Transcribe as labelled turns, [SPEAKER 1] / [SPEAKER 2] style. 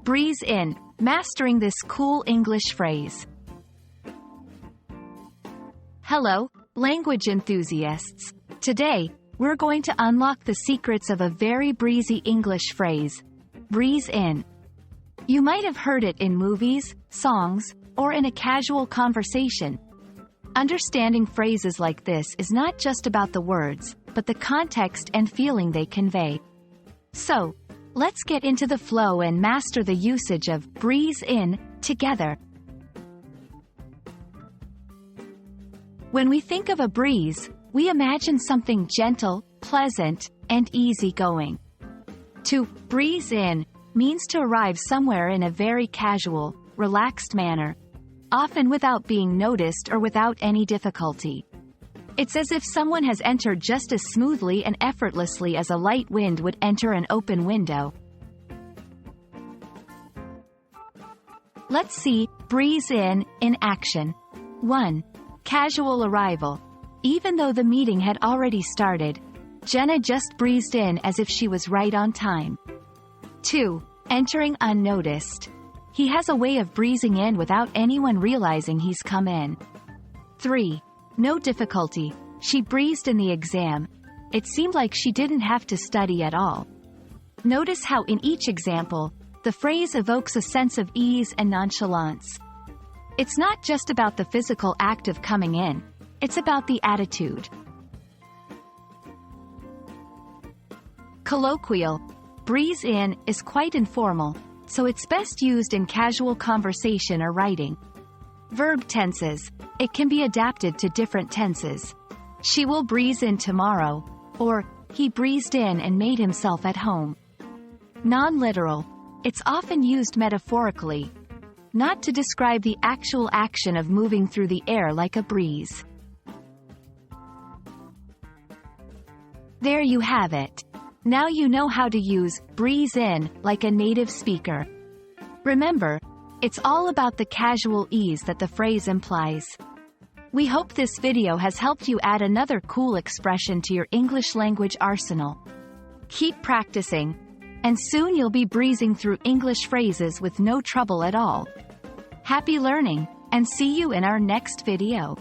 [SPEAKER 1] Breeze in, mastering this cool English phrase. Hello, language enthusiasts. Today, we're going to unlock the secrets of a very breezy English phrase, breeze in. You might have heard it in movies, songs, or in a casual conversation. Understanding phrases like this is not just about the words, but the context and feeling they convey. So, let's get into the flow and master the usage of breeze in together. When we think of a breeze, we imagine something gentle, pleasant, and easygoing. To breeze in means to arrive somewhere in a very casual, relaxed manner, often without being noticed or without any difficulty. It's as if someone has entered just as smoothly and effortlessly as a light wind would enter an open window. Let's see breeze in action. 1. Casual arrival. Even though the meeting had already started, Jenna just breezed in as if she was right on time. 2. Entering unnoticed. He has a way of breezing in without anyone realizing he's come in. 3. No difficulty. She breezed in the exam. It seemed like she didn't have to study at all. Notice how in each example, the phrase evokes a sense of ease and nonchalance. It's not just about the physical act of coming in, it's about the attitude. Colloquial. Breeze in is quite informal, so it's best used in casual conversation or writing. Verb tenses. It can be adapted to different tenses. She will breeze in tomorrow, or he breezed in and made himself at home. Non-literal. It's often used metaphorically, not to describe the actual action of moving through the air like a breeze. There you have it. Now you know how to use breeze in like a native speaker. Remember, it's all about the casual ease that the phrase implies. We hope this video has helped you add another cool expression to your English language arsenal. Keep practicing, and soon you'll be breezing through English phrases with no trouble at all. Happy learning, and see you in our next video.